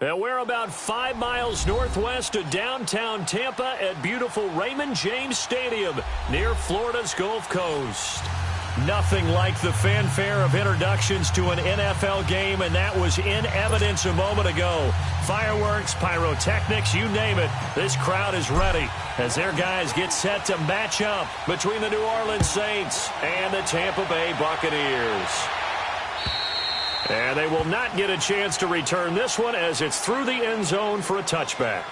And we're about 5 miles northwest of downtown Tampa at beautiful Raymond James Stadium near Florida's Gulf Coast. Nothing like the fanfare of introductions to an NFL game, and that was in evidence a moment ago. Fireworks, pyrotechnics, you name it. This crowd is ready as their guys get set to match up between the New Orleans Saints and the Tampa Bay Buccaneers. And they will not get a chance to return this one as it's through the end zone for a touchback.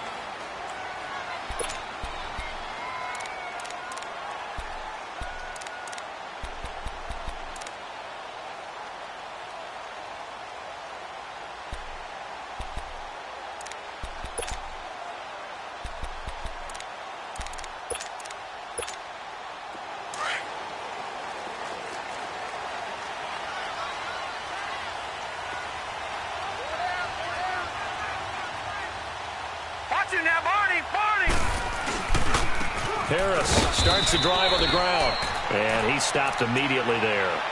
Harris starts the drive on the ground, and he stopped immediately there.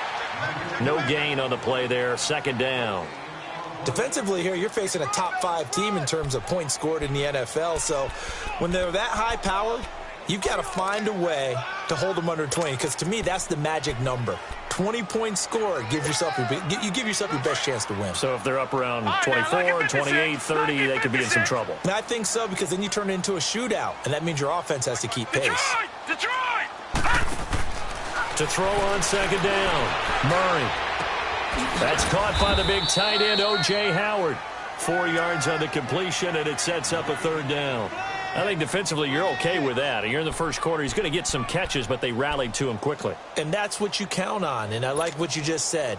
No gain on the play there, second down. Defensively here, you're facing a top 5 team in terms of points scored in the NFL, so when they're that high powered, you've got to find a way to hold them under 20, because to me, that's the magic number. 20 points scored, you give yourself your best chance to win. So if they're up around 24, 28, 30, they could be in some trouble. And I think so, because then you turn it into a shootout, and that means your offense has to keep pace. Detroit! To throw on second down, Murray. That's caught by the big tight end, O.J. Howard. 4 yards on the completion, and it sets up a third down. I think defensively you're okay with that. You're in the first quarter. He's going to get some catches, but they rallied to him quickly. And that's what you count on, and I like what you just said.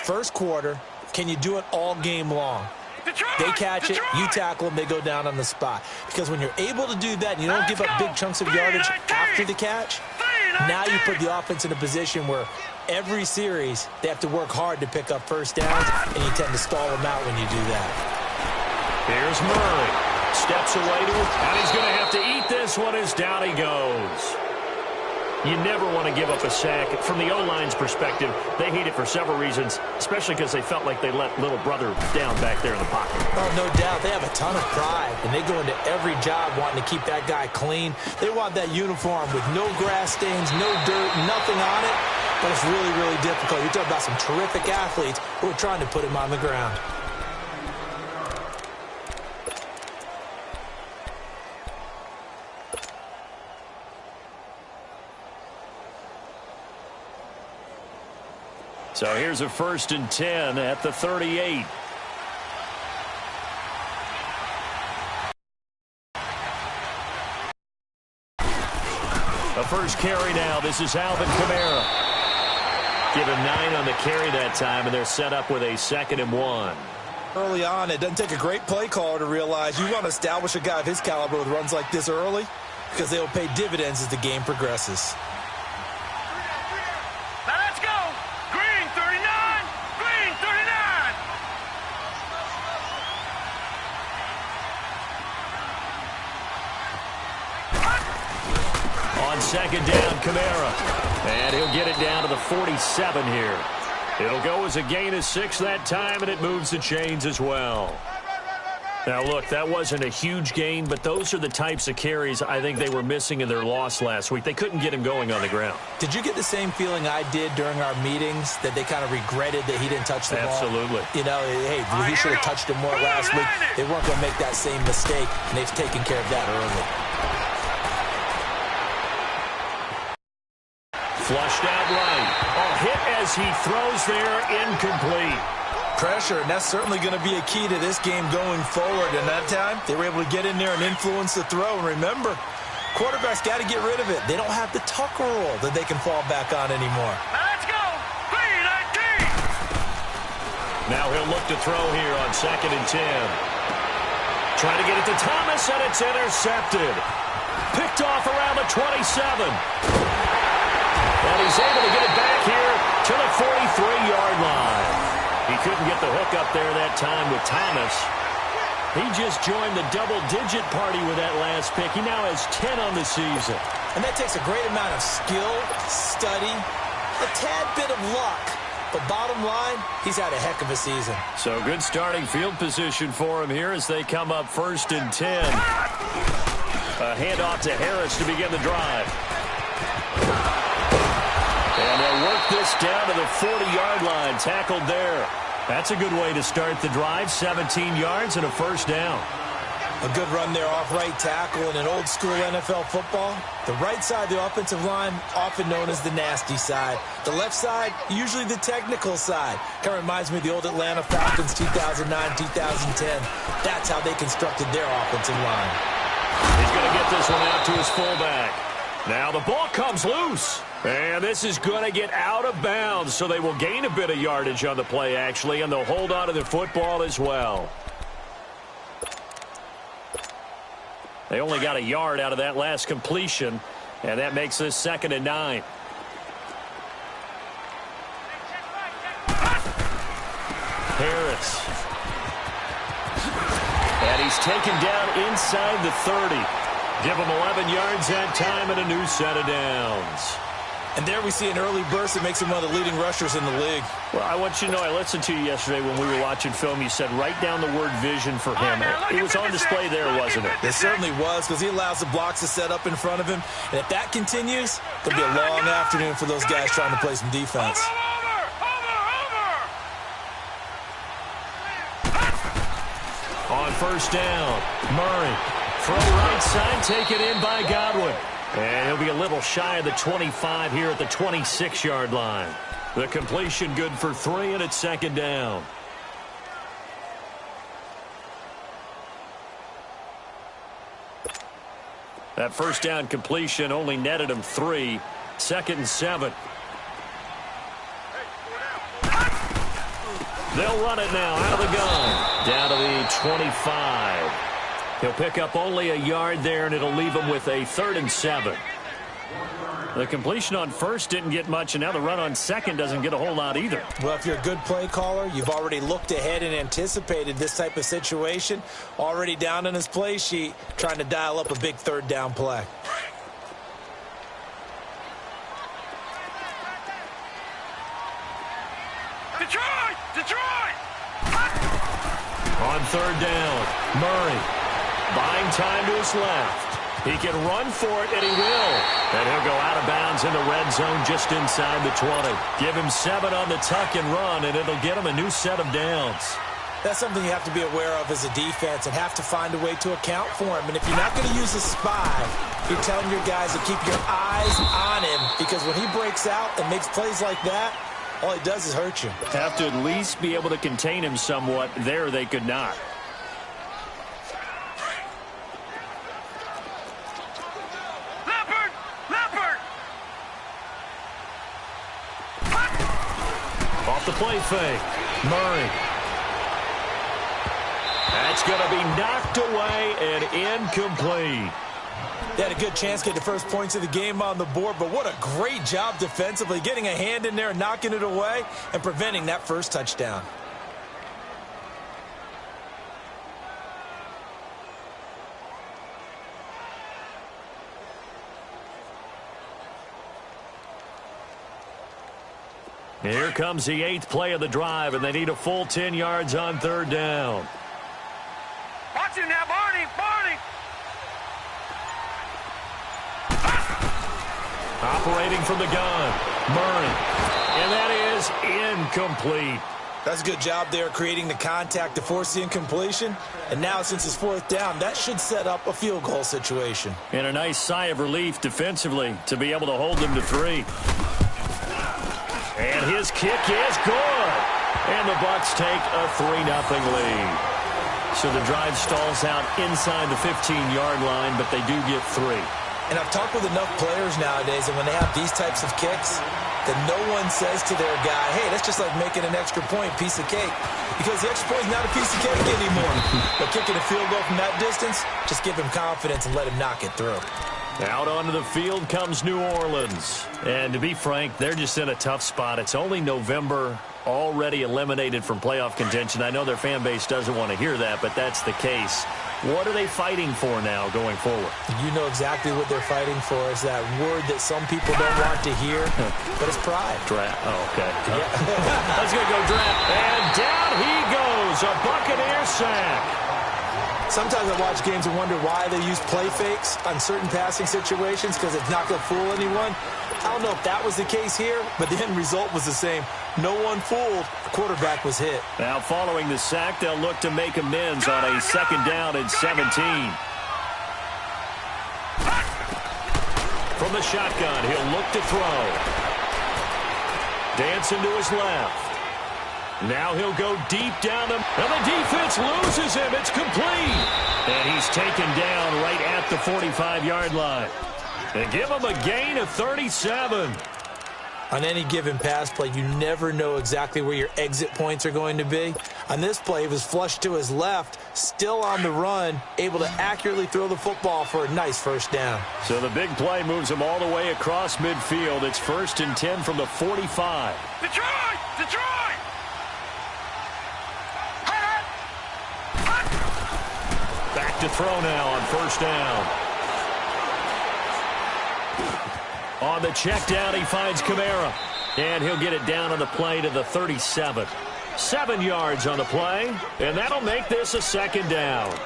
First quarter, can you do it all game long? They catch it, you tackle them, they go down on the spot. Because when you're able to do that and you don't give up big chunks of yardage after the catch, now you put the offense in a position where every series they have to work hard to pick up first downs, and you tend to stall them out when you do that. Here's Murray. Steps away to him, and he's going to have to eat this one as down he goes. You never want to give up a sack. From the O-line's perspective, they hate it for several reasons, especially because they felt like they let little brother down back there in the pocket. Oh, no doubt. They have a ton of pride, and they go into every job wanting to keep that guy clean. They want that uniform with no grass stains, no dirt, nothing on it, but it's really, really difficult. You're talking about some terrific athletes who are trying to put him on the ground. So here's a 1st and 10 at the 38. A first carry now. This is Alvin Kamara. Give him 9 on the carry that time, and they're set up with a 2nd and 1. Early on, it doesn't take a great play caller to realize you want to establish a guy of his caliber with runs like this early, because they will pay dividends as the game progresses. Second down, Kamara. And he'll get it down to the 47 here. It'll go as a gain of 6 that time, and it moves the chains as well. Now, look, that wasn't a huge gain, but those are the types of carries I think they were missing in their loss last week. They couldn't get him going on the ground. Did you get the same feeling I did during our meetings, that they kind of regretted that he didn't touch the ball? Absolutely. You know, hey, he should have touched him more last week. They weren't going to make that same mistake, and they've taken care of that early. Flushed out right. A hit as he throws there, incomplete. Pressure, and that's certainly going to be a key to this game going forward. And that time, they were able to get in there and influence the throw. And remember, quarterbacks got to get rid of it. They don't have the Tucker rule that they can fall back on anymore. Let's go! 3-19! Now he'll look to throw here on 2nd and 10. Trying to get it to Thomas, and it's intercepted. Picked off around the 27. And he's able to get it back here to the 43-yard line. He couldn't get the hook up there that time with Thomas. He just joined the double-digit party with that last pick. He now has 10 on the season. And that takes a great amount of skill, study, a tad bit of luck. But bottom line, he's had a heck of a season. So good starting field position for him here as they come up 1st and 10. A handoff to Harris to begin the drive. And they'll work this down to the 40-yard line, tackled there. That's a good way to start the drive, 17 yards and a first down. A good run there off right tackle in an old-school NFL football. The right side of the offensive line, often known as the nasty side. The left side, usually the technical side. Kind of reminds me of the old Atlanta Falcons 2009, 2010. That's how they constructed their offensive line. He's going to get this one out to his fullback. Now the ball comes loose. And this is going to get out of bounds, so they will gain a bit of yardage on the play, actually, and they'll hold on to the football as well. They only got a yard out of that last completion, and that makes this 2nd and 9. Harris. And he's taken down inside the 30. Give him 11 yards that time and a new set of downs. And there we see an early burst that makes him one of the leading rushers in the league. Well, I want you to know, I listened to you yesterday when we were watching film. You said write down the word vision for him. It was on display there, wasn't it? It certainly was, because he allows the blocks to set up in front of him. And if that continues, it'll be a long afternoon for those guys trying to play some defense. On 1st down, Murray. Throw right side, taken in by Godwin. And he'll be a little shy of the 25 here at the 26-yard line. The completion good for 3, and it's 2nd down. That first down completion only netted him 3. 2nd and 7. They'll run it now out of the gun. Down to the 25. He'll pick up only a yard there, and it'll leave him with a 3rd and 7. The completion on 1st didn't get much, and now the run on 2nd doesn't get a whole lot either. Well, if you're a good play caller, you've already looked ahead and anticipated this type of situation. Already down on his play sheet, trying to dial up a big 3rd down play. Detroit! Detroit! On 3rd down, Murray. Buying time to his left. He can run for it, and he will. And he'll go out of bounds in the red zone just inside the 20. Give him 7 on the tuck and run, and it'll get him a new set of downs. That's something you have to be aware of as a defense and have to find a way to account for him. And if you're not going to use a spy, you're telling your guys to keep your eyes on him, because when he breaks out and makes plays like that, all he does is hurt you. Have to at least be able to contain him somewhat. There they could not. Off the play fake. Murray. That's going to be knocked away and incomplete. They had a good chance to get the first points of the game on the board, but what a great job defensively, getting a hand in there, knocking it away, and preventing that first touchdown. Here comes the 8th play of the drive, and they need a full 10 yards on 3rd down. Watch him now, Barney! Barney! Operating from the gun, Murray. And that is incomplete. That's a good job there creating the contact to force the incompletion. And now, since it's 4th down, that should set up a field goal situation. And a nice sigh of relief defensively to be able to hold them to 3. And his kick is good. And the Bucs take a 3-0 lead. So the drive stalls out inside the 15-yard line, but they do get 3. And I've talked with enough players nowadays, and when they have these types of kicks, that no one says to their guy, hey, that's just like making an extra point, piece of cake. Because the extra point is not a piece of cake anymore. But kicking a field goal from that distance, just give him confidence and let him knock it through. Out onto the field comes New Orleans. And to be frank, they're just in a tough spot. It's only November, already eliminated from playoff contention. I know their fan base doesn't want to hear that, but that's the case. What are they fighting for now going forward? You know exactly what they're fighting for. Is that word that some people don't want to hear, but it's pride. Draft. Oh, okay. Yeah. That's going to go draft. And down he goes. A Buccaneer sack. Sometimes I watch games and wonder why they use play fakes on certain passing situations because it's not going to fool anyone. I don't know if that was the case here, but the end result was the same. No one fooled. The quarterback was hit. Now, following the sack, they'll look to make amends on a 2nd down and 17. From the shotgun, he'll look to throw. Dancing to his left. Now he'll go deep down the... And the defense loses him. It's complete. And he's taken down right at the 45-yard line. They give him a gain of 37. On any given pass play, you never know exactly where your exit points are going to be. On this play, he was flushed to his left, still on the run, able to accurately throw the football for a nice 1st down. So the big play moves him all the way across midfield. It's 1st and 10 from the 45. Detroit! Detroit! Back to throw now on 1st down. On the check down, he finds Kamara. And he'll get it down on the play to the 37. 7 yards on the play. And that'll make this a 2nd down.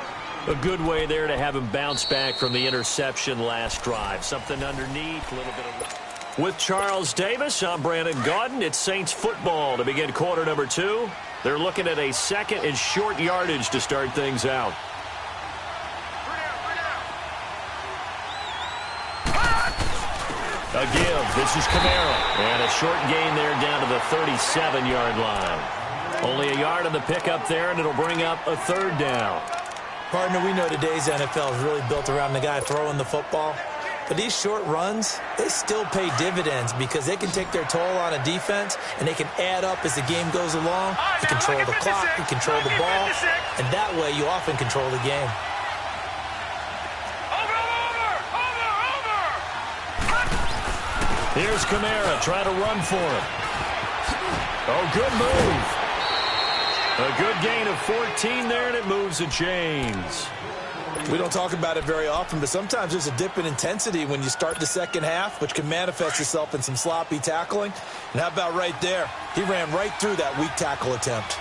A good way there to have him bounce back from the interception last drive. Something underneath, a little bit of... With Charles Davis, I'm Brandon Gaudin. It's Saints football to begin quarter number 2. They're looking at a 2nd and short yardage to start things out. A give. This is Kamara. And a short gain there down to the 37-yard line. Only a yard on the pickup there, and it'll bring up a 3rd down. Partner, we know today's NFL is really built around the guy throwing the football. But these short runs, they still pay dividends because they can take their toll on a defense, and they can add up as the game goes along. You control the clock, you control the ball, and that way you often control the game. Here's Kamara trying to run for him. Oh, good move. A good gain of 14 there, and it moves the chains. We don't talk about it very often, but sometimes there's a dip in intensity when you start the 2nd half, which can manifest itself in some sloppy tackling. And how about right there? He ran right through that weak tackle attempt.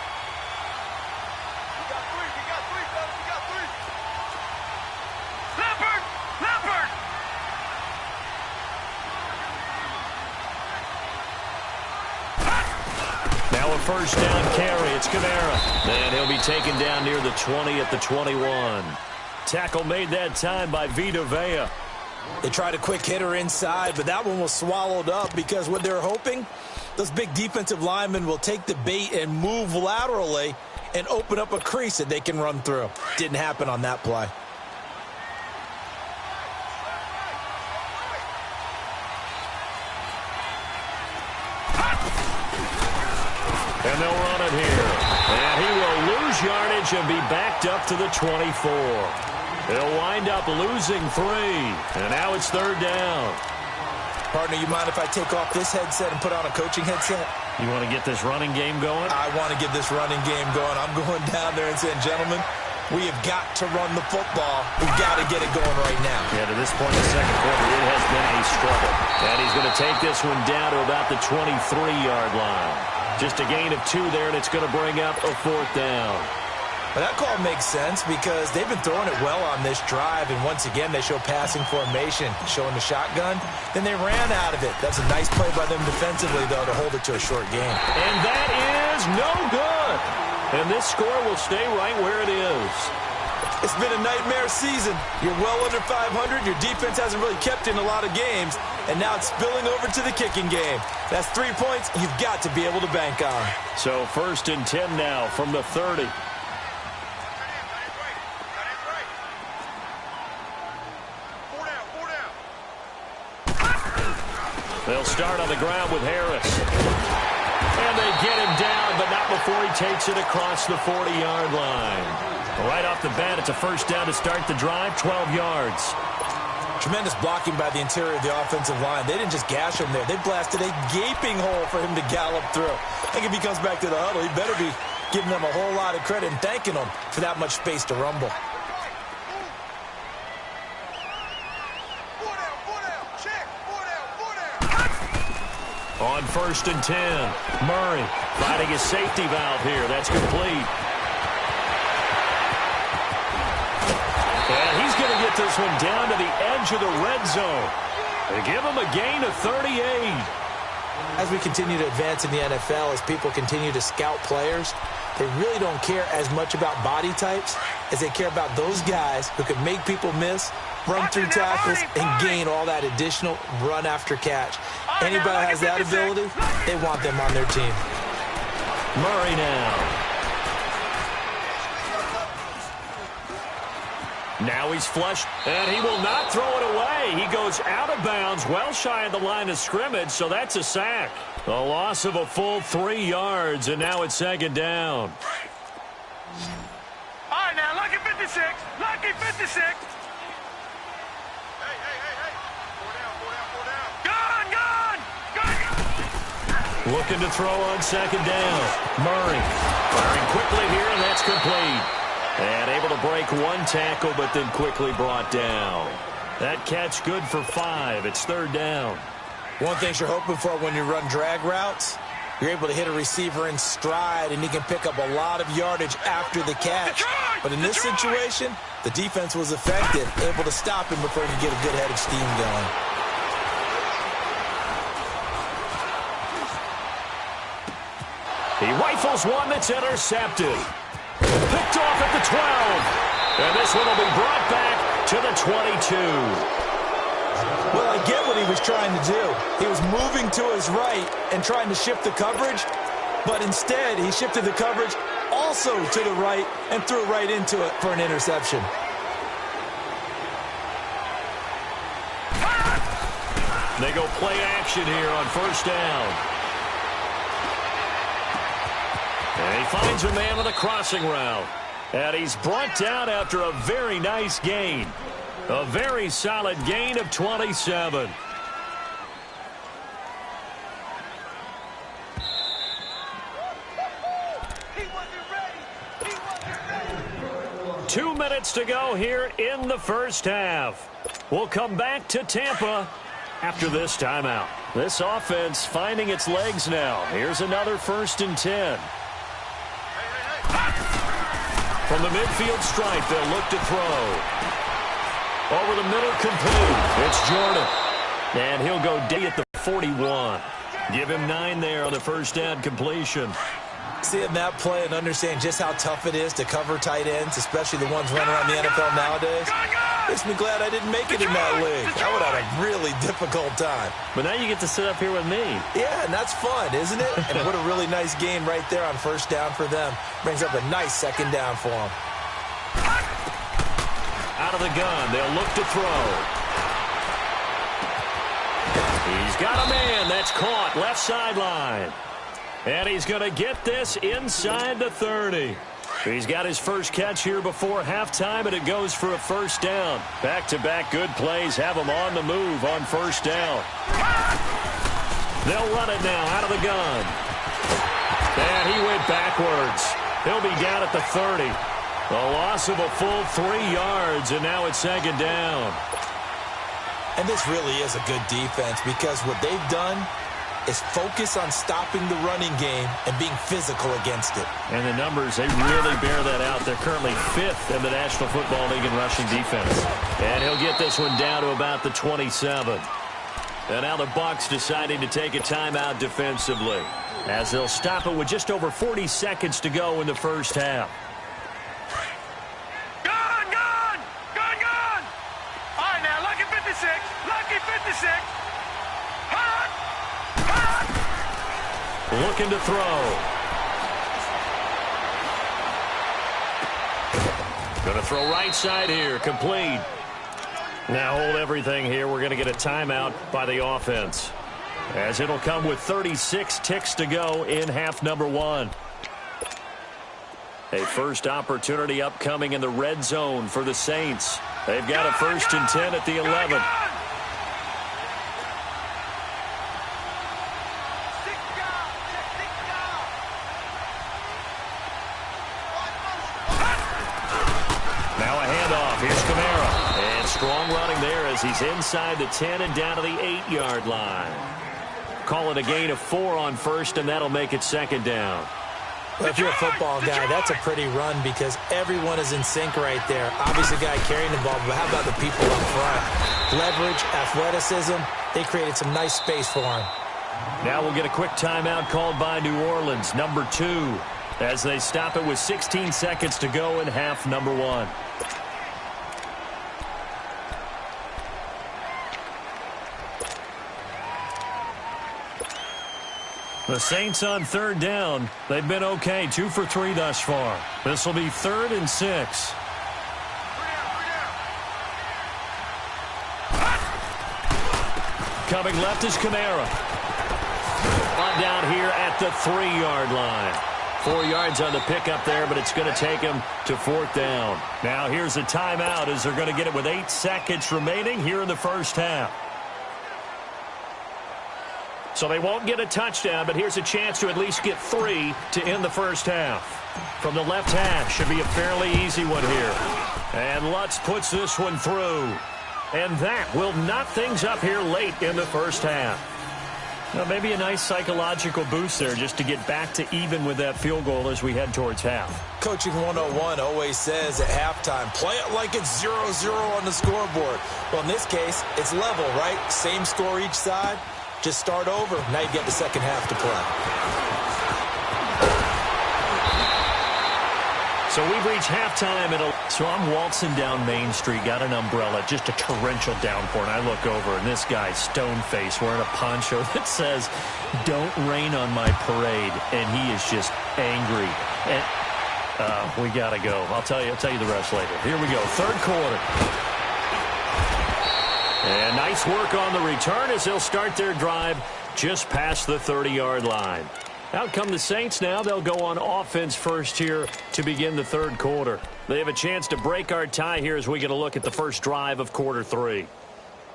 Now a 1st down carry. It's Kamara. And he'll be taken down near the 20 at the 21. Tackle made that time by Vita Vea. They tried a quick hitter inside, but that one was swallowed up because what they're hoping, those big defensive linemen will take the bait and move laterally and open up a crease that they can run through. Didn't happen on that play. And they'll run it here. And he will lose yardage and be backed up to the 24. They'll wind up losing 3. And now it's 3rd down. Partner, you mind if I take off this headset and put on a coaching headset? You want to get this running game going? I want to get this running game going. I'm going down there and saying, gentlemen, we have got to run the football. We've got to get it going right now. Yeah, to this point in the 2nd quarter, it has been a struggle. And he's going to take this one down to about the 23-yard line. Just a gain of 2 there, and it's going to bring up a 4th down. Well, that call makes sense because they've been throwing it well on this drive, and once again, they show passing formation, showing the shotgun. Then they ran out of it. That's a nice play by them defensively, though, to hold it to a short game. And that is no good. And this score will stay right where it is. It's been a nightmare season. You're well under 500. Your defense hasn't really kept in a lot of games, and now it's spilling over to the kicking game. That's 3 points you've got to be able to bank on. So 1st and 10 now from the 30. They'll start on the ground with Harris. And they get him down, but not before he takes it across the 40-yard line. Right off the bat, it's a 1st down to start the drive, 12 yards. Tremendous blocking by the interior of the offensive line. They didn't just gash him there. They blasted a gaping hole for him to gallop through. I think if he comes back to the huddle, he better be giving them a whole lot of credit and thanking them for that much space to rumble. On 1st and 10, Murray finding his safety valve here. That's complete. And he's going to get this one down to the edge of the red zone. They give him a gain of 38. As we continue to advance in the NFL, as people continue to scout players, they really don't care as much about body types as they care about those guys who can make people miss, run through tackles, and gain all that additional run after catch. Anybody that has that ability, they want them on their team. Murray now. Now he's flushed, and he will not throw it away. He goes out of bounds, well shy of the line of scrimmage, so that's a sack. A loss of a full 3 yards, and now it's 2nd down. All right, now, lucky 56. Lucky 56. Hey. Gun. Looking to throw on 2nd down. Murray firing quickly here, and that's complete. And able to break one tackle, but then quickly brought down. That catch good for 5. It's 3rd down. One thing you're hoping for when you run drag routes, you're able to hit a receiver in stride, and he can pick up a lot of yardage after the catch. But in this situation, the defense was effective, able to stop him before he could get a good head of steam going. He rifles one that's intercepted. Picked off at the 12. And this one will be brought back to the 22. Well, I get what he was trying to do. He was moving to his right and trying to shift the coverage, but instead he shifted the coverage also to the right and threw right into it for an interception. They go play action here on 1st down. And he finds a man on the crossing route. And he's brought down after a very nice gain. A very solid gain of 27. He wasn't ready. 2 minutes to go here in the 1st half. We'll come back to Tampa after this timeout. This offense finding its legs now. Here's another 1st and 10. From the midfield stripe, they'll look to throw. Over the middle, complete. It's Jordan. And he'll go D at the 41. Give him 9 there on the 1st down completion. Seeing that play and understand just how tough it is to cover tight ends, especially the ones running around the NFL nowadays, makes me glad I didn't make it in that league. I would have had a really difficult time. But now you get to sit up here with me. Yeah, and that's fun, isn't it? And what a really nice game right there on 1st down for them. Brings up a nice 2nd down for them. Out of the gun, they'll look to throw. He's got a man that's caught left sideline. And he's going to get this inside the 30. He's got his first catch here before halftime, and it goes for a 1st down. Back-to-back good plays have him on the move on 1st down. They'll run it now out of the gun. And he went backwards. He'll be down at the 30. A loss of a full 3 yards, and now it's 2nd down. And this really is a good defense because what they've done is focus on stopping the running game and being physical against it. And the numbers, they really bear that out. They're currently 5th in the National Football League in rushing defense. And he'll get this one down to about the 27. And now the Bucs deciding to take a timeout defensively, as they'll stop it with just over 40 seconds to go in the 1st half. Gun! All right, now, lucky 56. Lucky 56. Looking to throw. Going to throw right side here. Complete. Now hold everything here. We're going to get a timeout by the offense, as it'll come with 36 ticks to go in half number 1. A first opportunity upcoming in the red zone for the Saints. They've got a 1st and 10 at the 11. Strong running there as he's inside the 10 and down to the 8-yard line. call it a gain of 4 on first, and that'll make it second down. Well, if you're a football guy, that's a pretty run because everyone is in sync right there. Obviously, the guy carrying the ball, but how about the people up front? Leverage, athleticism, they created some nice space for him. Now we'll get a quick timeout called by New Orleans, number 2, as they stop it with 16 seconds to go in half number 1. The Saints on third down. They've been okay, 2 for 3 thus far. This will be 3rd and 6. Coming left is Kamara. On down here at the 3-yard line. 4 yards on the pickup there, but it's going to take him to 4th down. Now here's a timeout as they're going to get it with 8 seconds remaining here in the first half. So they won't get a touchdown, but here's a chance to at least get 3 to end the first half. From the left hash, should be a fairly easy one here. And Lutz puts this one through. And that will knot things up here late in the first half. Now, maybe a nice psychological boost there just to get back to even with that field goal as we head towards half. Coaching 101 always says at halftime, play it like it's 0-0 on the scoreboard. Well, in this case, it's level, right? Same score each side. Just start over. Now you get the second half to play. So we've reached halftime. So I'm waltzing down Main Street, got an umbrella, just a torrential downpour, and I look over, and this guy's stone-faced wearing a poncho that says, "Don't rain on my parade," and he is just angry. And we got to go. I'll tell you the rest later. Here we go, third quarter. And nice work on the return as they'll start their drive just past the 30-yard line. Out come the Saints now. They'll go on offense first here to begin the third quarter. They have a chance to break our tie here as we get a look at the first drive of quarter 3.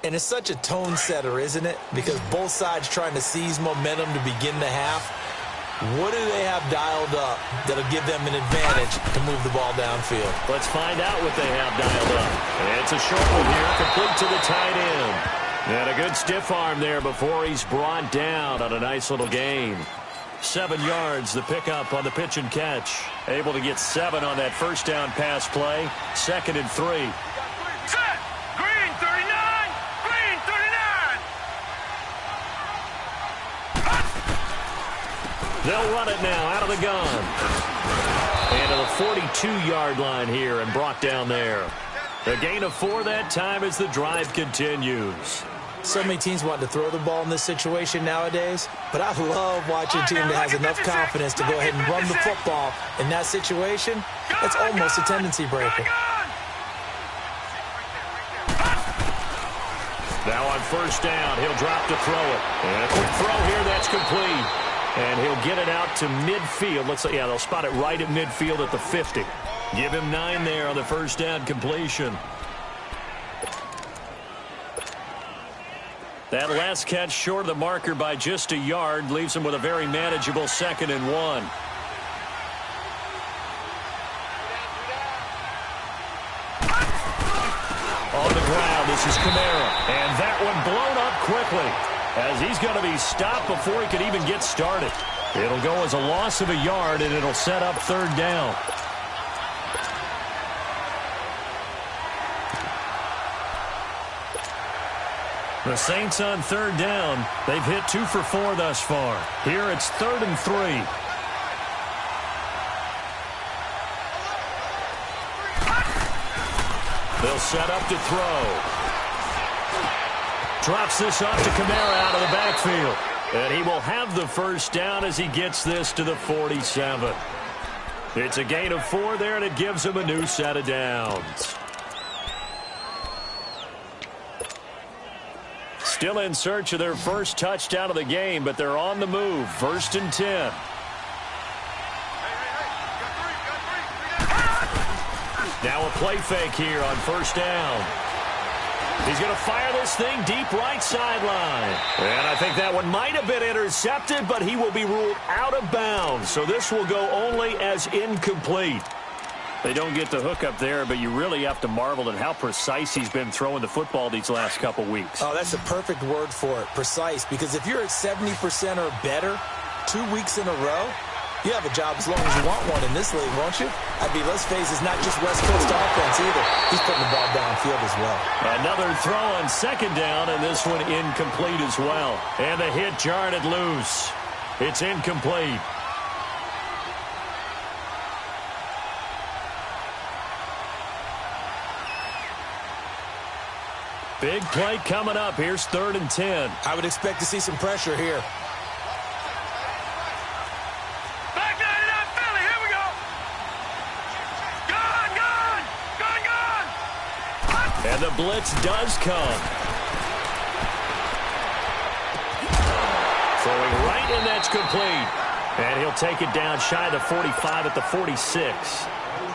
And it's such a tone setter, isn't it? Because both sides trying to seize momentum to begin the half. What do they have dialed up that'll give them an advantage to move the ball downfield? Let's find out what they have dialed up. And it's a short one here, complete to the tight end. And a good stiff arm there before he's brought down on a nice little gain. 7 yards, the pickup on the pitch and catch. Able to get 7 on that first down pass play. 2nd and 3. Set! Green 39! Green 39! They'll run it now out of the gun. And to the 42-yard line here and brought down there. A gain of 4 that time as the drive continues. So many teams want to throw the ball in this situation nowadays, but I love watching a team that has enough confidence to go ahead and run the football. In that situation, that's almost a tendency breaker. Now on first down, he'll drop to throw it. And a quick throw here, that's complete. And he'll get it out to midfield. They'll spot it right at midfield at the 50. Give him 9 there on the first down completion. That last catch short of the marker by just a yard leaves him with a very manageable 2nd and 1. On the ground, this is Kamara. And that one blown up quickly as he's going to be stopped before he could even get started. It'll go as a loss of a yard, and it'll set up 3rd down. The Saints on 3rd down. They've hit 2 for 4 thus far. Here it's 3rd and 3. They'll set up to throw. Drops this off to Kamara out of the backfield. And he will have the first down as he gets this to the 47. It's a gain of 4 there, and it gives him a new set of downs. Still in search of their first touchdown of the game, but they're on the move. 1st and 10. Now a play fake here on first down. He's going to fire this thing deep right sideline. And I think that one might have been intercepted, but he will be ruled out of bounds. So this will go only as incomplete. They don't get the hook up there, but you really have to marvel at how precise he's been throwing the football these last couple weeks. Oh, that's a perfect word for it, precise, because if you're at 70% or better 2 weeks in a row, you have a job as long as you want one in this league, won't you? I mean, let's face it, it's not just West Coast offense either. He's putting the ball downfield as well. Another throw on second down, and this one incomplete as well. And the hit jarred it loose. It's incomplete. Big play coming up. Here's 3rd and 10. I would expect to see some pressure here. Back 99 Philly. Here we go. Gone. And the blitz does come. Throwing right, and that's complete. And he'll take it down shy of the 45 at the 46.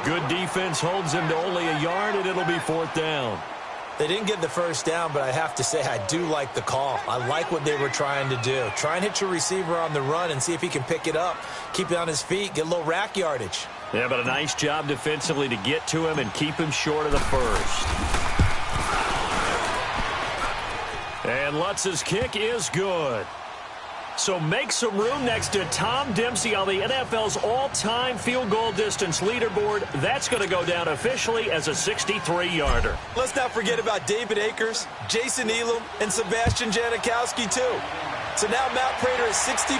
Good defense holds him to only a yard, and it'll be 4th down. They didn't get the first down, but I have to say I do like the call. I like what they were trying to do. Try and hit your receiver on the run and see if he can pick it up, keep it on his feet, get a little rack yardage. Yeah, but a nice job defensively to get to him and keep him short of the first. And Lutz's kick is good. So make some room next to Tom Dempsey on the NFL's all-time field goal distance leaderboard. That's going to go down officially as a 63-yarder. Let's not forget about David Akers, Jason Elam, and Sebastian Janikowski, too. So now Matt Prater at 64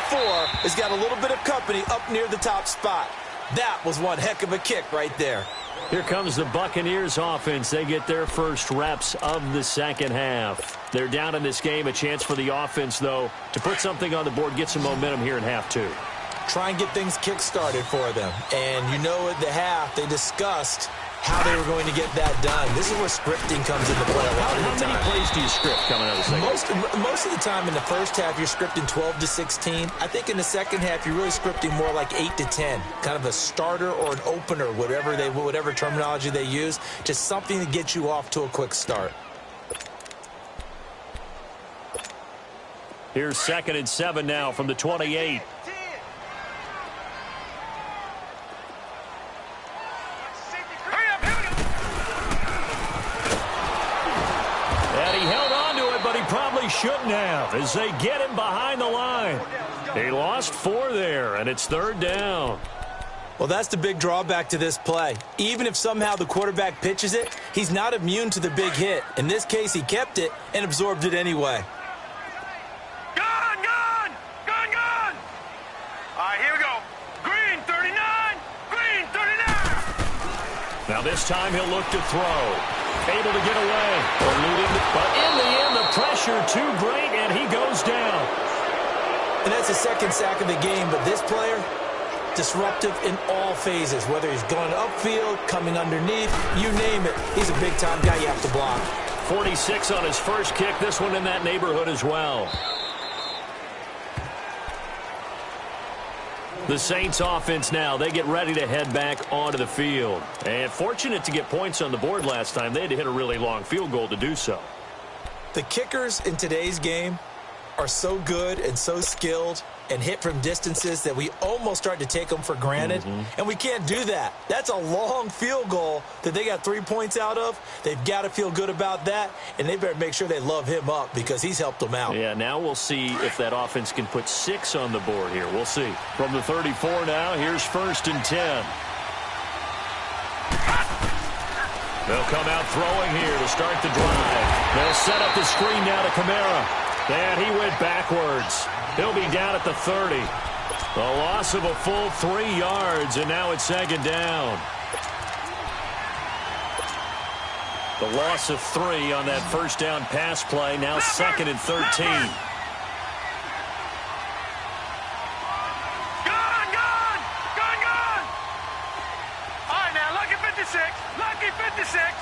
has got a little bit of company up near the top spot. That was one heck of a kick right there. Here comes the Buccaneers offense. They get their first reps of the second half. They're down in this game. A chance for the offense, though, to put something on the board, get some momentum here in half 2. Try and get things kick-started for them. And you know at the half, they discussed how they were going to get that done. This is where scripting comes into play a lot of the time. How many plays do you script coming out of the second? Most of the time in the first half, you're scripting 12 to 16. I think in the second half, you're really scripting more like 8 to 10. Kind of a starter or an opener, whatever terminology they use. Just something to get you off to a quick start. Here's 2nd and 7 now from the 28. Shouldn't have as they get him behind the line. He lost 4 there, and it's 3rd down. Well, that's the big drawback to this play. Even if somehow the quarterback pitches it, he's not immune to the big hit. In this case, he kept it and absorbed it anyway. Gone. All right, here we go. Green 39. Green 39. Now this time he'll look to throw. Able to get away. Eluding, but in the end, the pressure too great, and he goes down. And that's the 2nd sack of the game, but this player, disruptive in all phases, whether he's going upfield, coming underneath, you name it. He's a big-time guy you have to block. 46 on his first kick, this one in that neighborhood as well. The Saints offense now, they get ready to head back onto the field. And fortunate to get points on the board last time. They had to hit a really long field goal to do so. The kickers in today's game are so good and so skilled and hit from distances that we almost start to take them for granted. And we can't do that. That's a long field goal that they got 3 points out of. They've got to feel good about that, and they better make sure they love him up because he's helped them out. Yeah, now we'll see if that offense can put 6 on the board here. We'll see. From the 34 now, here's 1st and 10. They'll come out throwing here to start the drive. They'll set up the screen now to Kamara. And he went backwards. He'll be down at the 30. The loss of a full 3 yards, and now it's 2nd down. The loss of 3 on that first down pass play, now 2nd and 13. Gone. All right, now, lucky 56. Lucky 56.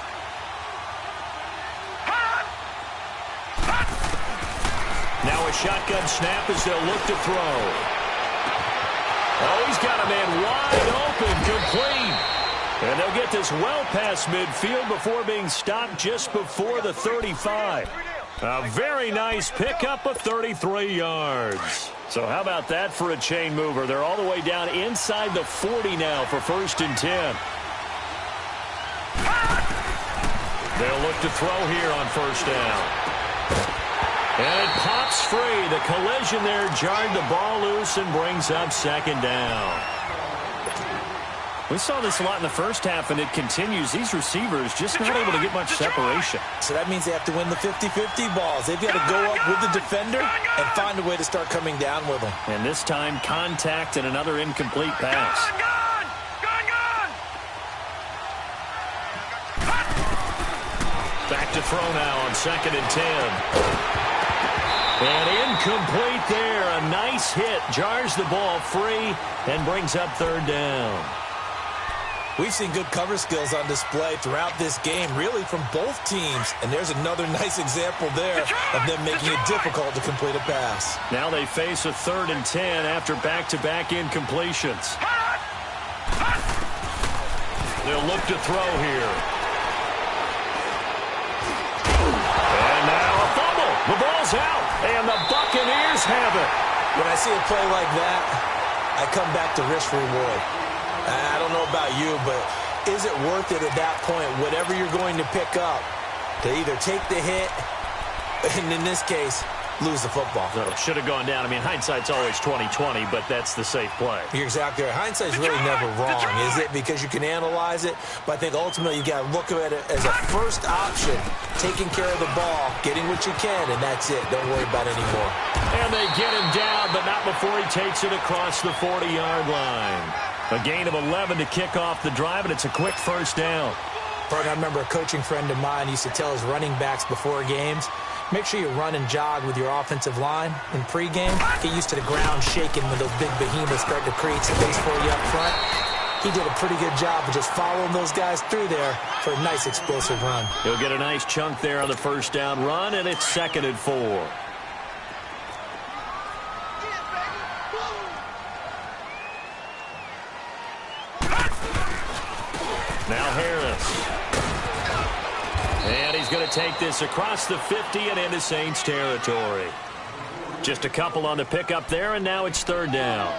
Now a shotgun snap as they'll look to throw. Oh, he's got a man wide open, complete. And they'll get this well past midfield before being stopped just before the 35. A very nice pickup of 33 yards. So how about that for a chain mover? They're all the way down inside the 40 now for 1st and 10. They'll look to throw here on first down. And it pops free. The collision there jarred the ball loose and brings up second down. We saw this a lot in the first half, and it continues. These receivers just not able to get much separation. So that means they have to win the 50-50 balls. They've got to go up with the defender and find a way to start coming down with them. And this time, contact and another incomplete pass. Back to throw now on 2nd and 10. And incomplete there. A nice hit. Jars the ball free and brings up 3rd down. We've seen good cover skills on display throughout this game, really from both teams. And there's another nice example there of them making it difficult to complete a pass. Now they face a 3rd and 10 after back-to-back incompletions. They'll look to throw here. And now a fumble. The ball's out. And the Buccaneers have it. When I see a play like that, I come back to risk reward. I don't know about you, but is it worth it at that point, whatever you're going to pick up, to either take the hit, and in this case, lose the football? So should have gone down. I mean, hindsight's always 20/20, but that's the safe play. You're exactly right. Hindsight's really never wrong, is it? Because you can analyze it, but I think ultimately you got to look at it as a first option, taking care of the ball, getting what you can, and that's it. Don't worry about it anymore. And they get him down, but not before he takes it across the 40-yard line. A gain of 11 to kick off the drive, and it's a quick first down. I remember a coaching friend of mine used to tell his running backs before games, make sure you run and jog with your offensive line in pregame. Get used to the ground shaking when those big behemoths start to create space for you up front. He did a pretty good job of just following those guys through there for a nice explosive run. He'll get a nice chunk there on the first down run, and it's 2nd and 4. Now Harris. And he's going to take this across the 50 and into Saints territory. Just a couple on the pickup there, and now it's 3rd down.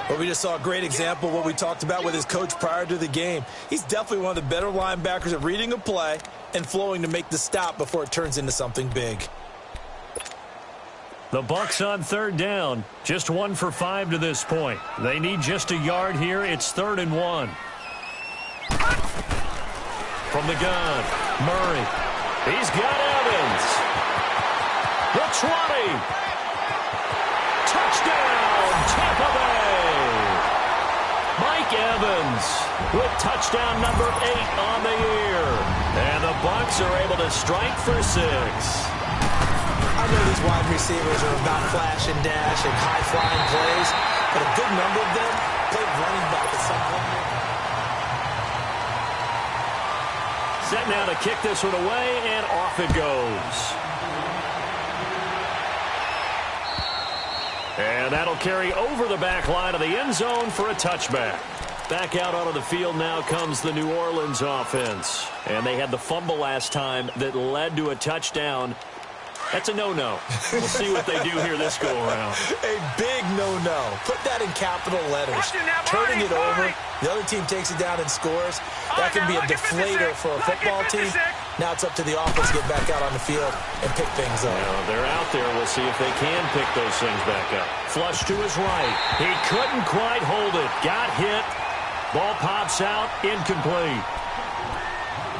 Well, we just saw a great example of what we talked about with his coach prior to the game. He's definitely one of the better linebackers at reading a play and flowing to make the stop before it turns into something big. The Bucs on 3rd down. Just 1 for 5 to this point. They need just a yard here. It's 3rd and 1. From the gun, Murray. He's got Evans. The 20. Touchdown, Tampa Bay. Mike Evans with touchdown number 8 on the year. And the Bucs are able to strike for 6. I know these wide receivers are about flash and dash and high-flying plays, but a good number of them play running back at some point. Set now to kick this one away, and off it goes. And that'll carry over the back line of the end zone for a touchback. Back out onto the field now comes the New Orleans offense. And they had the fumble last time that led to a touchdown. That's a no-no. We'll see what they do here this go-around. A big no-no. Put that in capital letters. Turning it over, the other team takes it down and scores. That can be a deflator for a football team. Now it's up to the offense to get back out on the field and pick things up. Well, they're out there. We'll see if they can pick those things back up. Flush to his right. He couldn't quite hold it. Got hit. Ball pops out. Incomplete.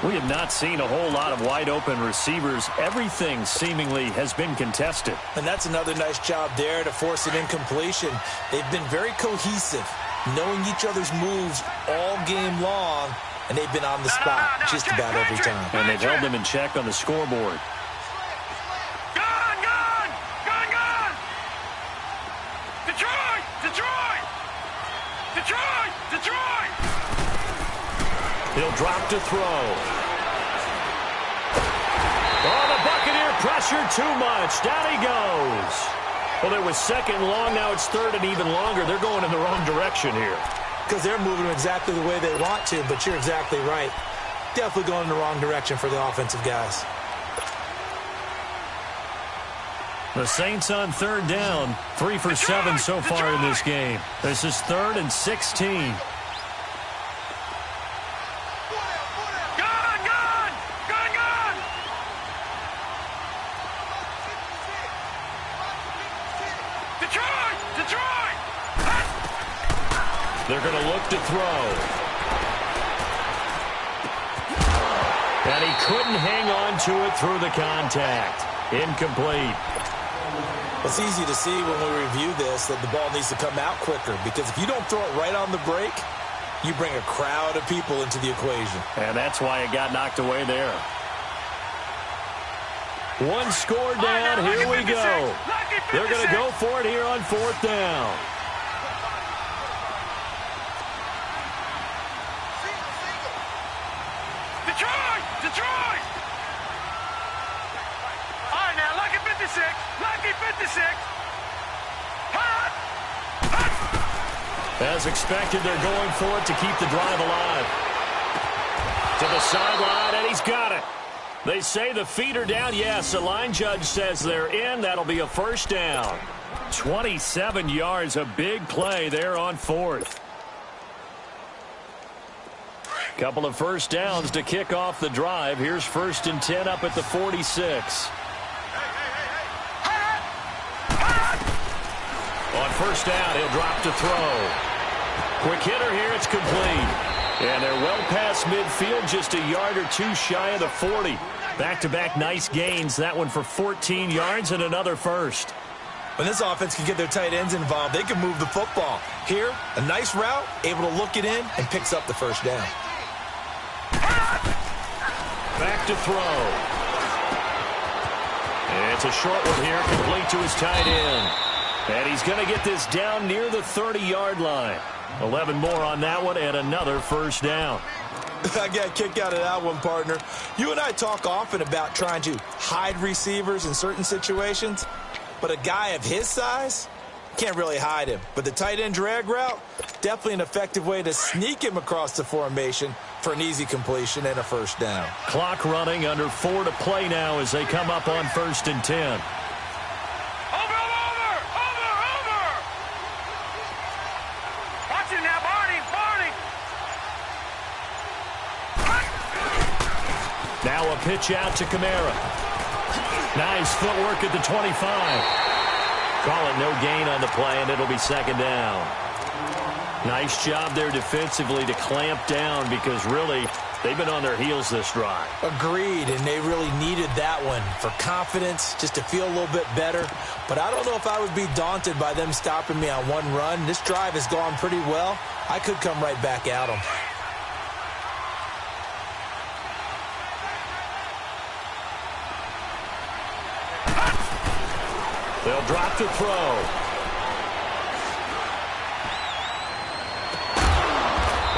We have not seen a whole lot of wide-open receivers. Everything seemingly has been contested. And that's another nice job there to force an incompletion. They've been very cohesive, knowing each other's moves all game long, and they've been on the spot just about every time. And they've held them in check on the scoreboard. Gone! Detroit! He'll drop to throw. Oh, the Buccaneer pressure too much. Down he goes. Well, there was 2nd and long. Now it's 3rd and even longer. They're going in the wrong direction here. Because they're moving exactly the way they want to, but you're exactly right. Definitely going in the wrong direction for the offensive guys. The Saints on 3rd down. 3 for 7 so far in this game. This is 3rd and 16. Gone! Detroit! Detroit! They're going to look to throw. And he couldn't hang on to it through the contact. Incomplete. It's easy to see when we review this that the ball needs to come out quicker, because if you don't throw it right on the break, you bring a crowd of people into the equation. And that's why it got knocked away there. One score down. Here we go. They're going to go for it here on 4th down. Detroit! Detroit! All right, now, lucky 56. Lucky 56. Hot! Hot! As expected, they're going for it to keep the drive alive. To the sideline, and he's got it. They say the feet are down. Yes, the line judge says they're in. That'll be a first down. 27 yards, a big play there on 4th. Couple of first downs to kick off the drive. Here's 1st and 10 up at the 46. On first down, he'll drop to throw. Quick hitter here, it's complete. And they're well past midfield, just a yard or two shy of the 40. Back-to-back nice gains. That one for 14 yards and another first. When this offense can get their tight ends involved, they can move the football. Here, a nice route, able to look it in, and picks up the first down. Back to throw. It's a short one here, complete to his tight end. And he's going to get this down near the 30-yard line. 11 more on that one, and another first down. I got a kick out of that one, partner. You and I talk often about trying to hide receivers in certain situations, but a guy of his size can't really hide him. But the tight end drag route, definitely an effective way to sneak him across the formation for an easy completion and a first down. Clock running, under 4 to play now as they come up on 1st and 10. Now a pitch out to Kamara. Nice footwork at the 25. Call it no gain on the play, and it'll be 2nd down. Nice job there defensively to clamp down, because really they've been on their heels this drive. Agreed, and they really needed that one for confidence, just to feel a little bit better. But I don't know if I would be daunted by them stopping me on one run. This drive has gone pretty well. I could come right back at them. They'll drop to throw.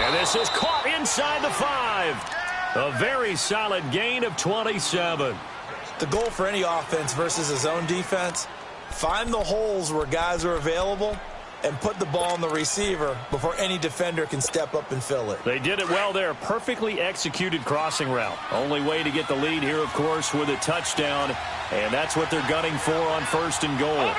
And this is caught inside the 5. A very solid gain of 27. The goal for any offense versus his own defense, find the holes where guys are available and put the ball on the receiver before any defender can step up and fill it. They did it well there. Perfectly executed crossing route. Only way to get the lead here, of course, with a touchdown. And that's what they're gunning for on 1st and goal. Over!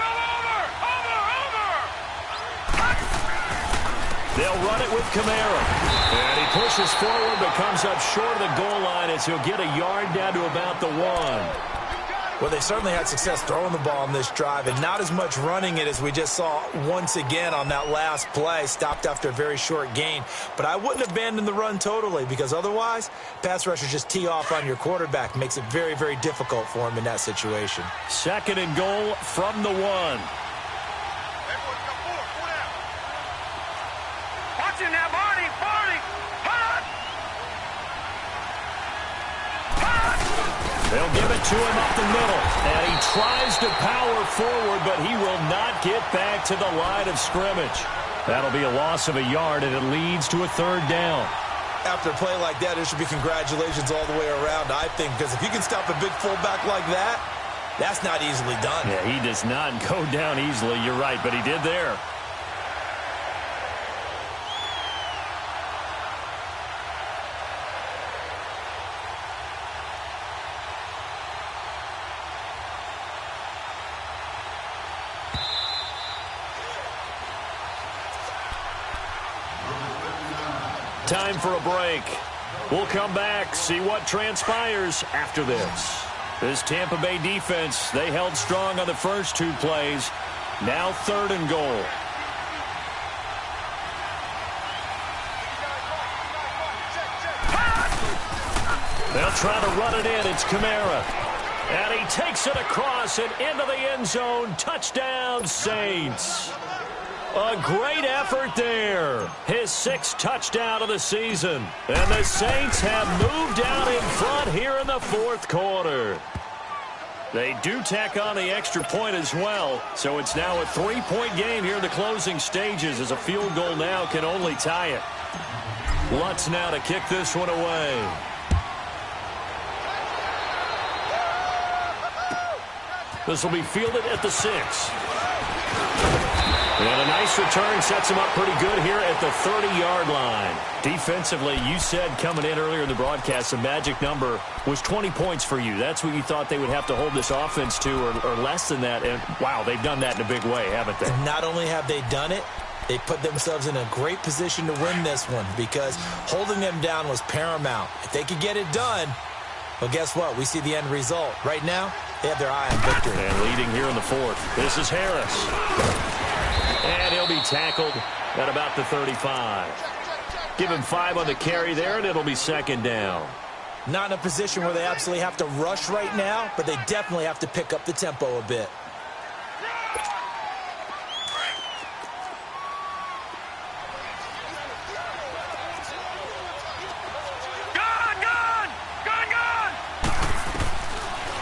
They'll run it with Kamara. And he pushes forward but comes up short of the goal line as he'll get a yard down to about the 1. Well, they certainly had success throwing the ball on this drive, and not as much running it as we just saw once again on that last play, stopped after a very short gain. But I wouldn't abandon the run totally, because otherwise, pass rushers just tee off on your quarterback. Makes it very, very difficult for him in that situation. 2nd and goal from the 1. Watching now, Barney! Hot! They'll give it to him up the middle. And he tries to power forward, but he will not get back to the line of scrimmage. That'll be a loss of a yard, and it leads to a 3rd down. After a play like that, there should be congratulations all the way around, I think, because if you can stop a big fullback like that, that's not easily done. Yeah, he does not go down easily. You're right, but he did there. Time for a break. We'll come back, see what transpires after this. This Tampa Bay defense, they held strong on the first 2 plays. Now 3rd and goal. They'll try to run it in. It's Kamara. And he takes it across and into the end zone. Touchdown, Saints. A great effort there. His 6th touchdown of the season. And the Saints have moved out in front here in the 4th quarter. They do tack on the extra point as well. So it's now a 3-point game here in the closing stages, as a field goal now can only tie it. Lutz now to kick this one away. This will be fielded at the 6. And a nice return sets him up pretty good here at the 30-yard line. Defensively, you said coming in earlier in the broadcast, the magic number was 20 points for you. That's what you thought they would have to hold this offense to, or less than that. And, wow, they've done that in a big way, haven't they? Not only have they done it, they put themselves in a great position to win this one, because holding them down was paramount. If they could get it done, well, guess what? We see the end result. Right now, they have their eye on victory. And leading here in the 4th, this is Harris. And he'll be tackled at about the 35. Give him 5 on the carry there, and it'll be 2nd down. Not in a position where they absolutely have to rush right now, but they definitely have to pick up the tempo a bit.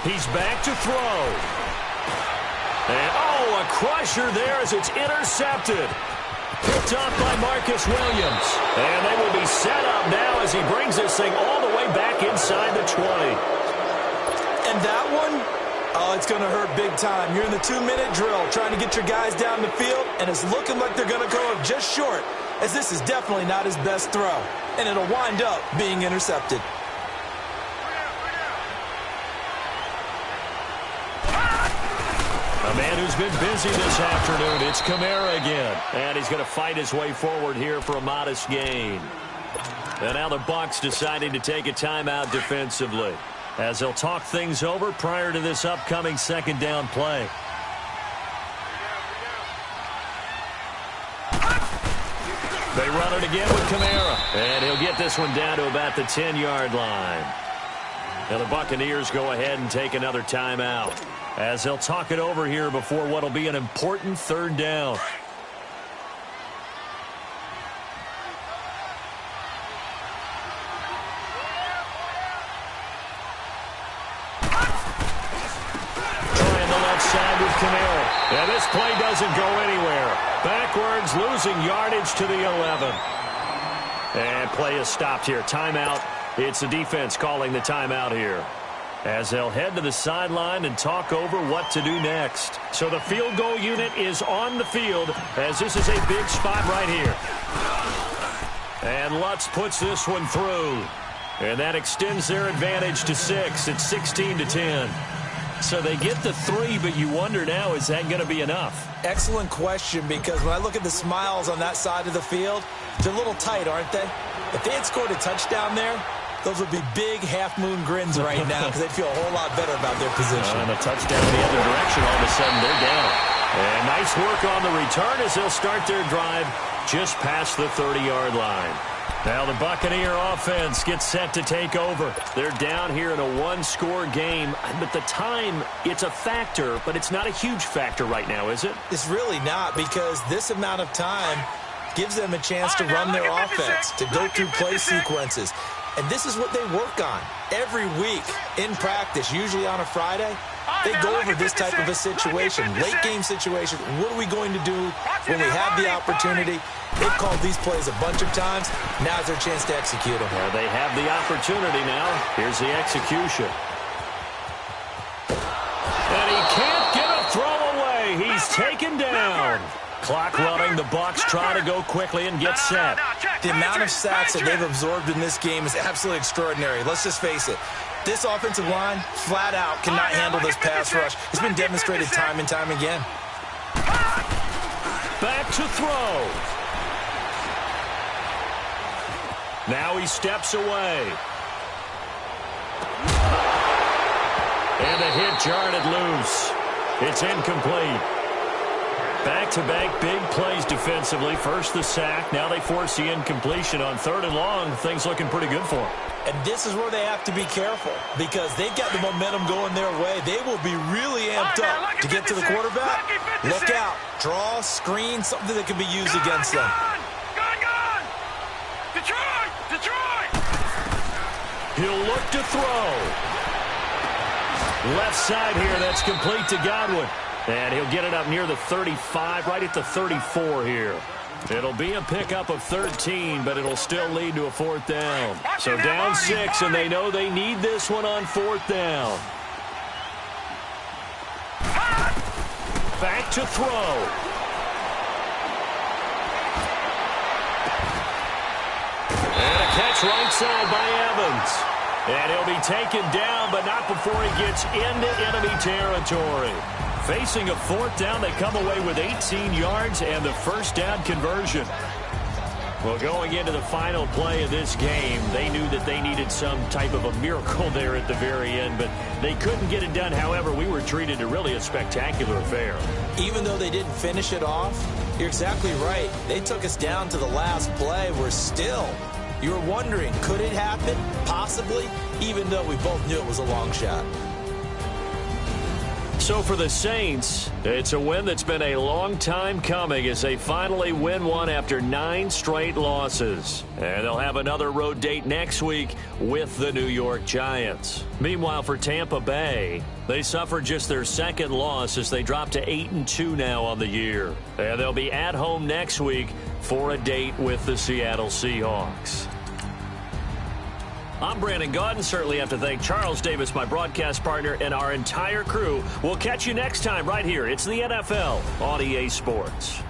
He's back to throw. And, oh, a crusher there as it's intercepted. Picked off by Marcus Williams. And they will be set up now as he brings this thing all the way back inside the 20. And that one, oh, it's going to hurt big time. You're in the 2-minute drill trying to get your guys down the field, and it's looking like they're going to go up just short, as this is definitely not his best throw. And it'll wind up being intercepted. A man who's been busy this afternoon, it's Kamara again. And he's going to fight his way forward here for a modest gain. And now the Bucs deciding to take a timeout defensively, as they'll talk things over prior to this upcoming 2nd down play. They run it again with Kamara. And he'll get this one down to about the 10-yard line. Now the Buccaneers go ahead and take another timeout, as they'll talk it over here before what will be an important 3rd down. Trying the left side with Kamara. And this play doesn't go anywhere. Backwards, losing yardage to the 11. And play is stopped here. Timeout. It's the defense calling the timeout here, as they'll head to the sideline and talk over what to do next. So the field goal unit is on the field, as this is a big spot right here. And Lutz puts this one through. And that extends their advantage to 6. It's 16-10. So they get the 3, but you wonder now, is that going to be enough? Excellent question, because when I look at the smiles on that side of the field, they're a little tight, aren't they? If they had scored a touchdown there, those would be big half-moon grins right now, because they'd feel a whole lot better about their position. And a touchdown the other direction, all of a sudden they're down. And nice work on the return as they'll start their drive just past the 30-yard line. Now the Buccaneer offense gets set to take over. They're down here in a 1-score game, but the time, it's a factor, but it's not a huge factor right now, is it? It's really not, because this amount of time gives them a chance to run their offense, to go through play sequences. And this is what they work on every week in practice, usually on a Friday. They go over this type of a situation, late-game situation. What are we going to do when we have the opportunity? They've called these plays a bunch of times. Now's their chance to execute them. Well, they have the opportunity now. Here's the execution. And he can't get a throw away. He's taken down. Clock running. The Bucs try to go quickly and get set. The amount of sacks that they've absorbed in this game is absolutely extraordinary. Let's just face it. This offensive line, flat out, cannot handle this pass rush. It's been demonstrated time and time again. Back to throw. Now he steps away. And the hit jarred it loose. It's incomplete. Back-to-back big plays defensively. First the sack. Now they force the incompletion on 3rd and long. Things looking pretty good for them. And this is where they have to be careful because they've got the momentum going their way. They will be really amped up to get to the quarterback. Look out. Draw, screen, something that can be used against them. Gone! Detroit! He'll look to throw. Left side here, that's complete to Godwin. And he'll get it up near the 35, right at the 34 here. It'll be a pickup of 13, but it'll still lead to a 4th down. So down 6, and they know they need this one on 4th down. Back to throw. And a catch right side by Evans. And he'll be taken down, but not before he gets into enemy territory. Facing a 4th down, they come away with 18 yards and the 1st down conversion. Well, going into the final play of this game, they knew that they needed some type of a miracle there at the very end, but they couldn't get it done. However, we were treated to really a spectacular affair. Even though they didn't finish it off, you're exactly right. They took us down to the last play. We're still, you were wondering, could it happen? Possibly, even though we both knew it was a long shot. So for the Saints, it's a win that's been a long time coming as they finally win one after 9 straight losses. And they'll have another road date next week with the New York Giants. Meanwhile, for Tampa Bay, they suffered just their 2nd loss as they dropped to 8-2 now on the year. And they'll be at home next week for a date with the Seattle Seahawks. I'm Brandon Gaudin. Certainly have to thank Charles Davis, my broadcast partner, and our entire crew. We'll catch you next time right here. It's the NFL on EA Sports.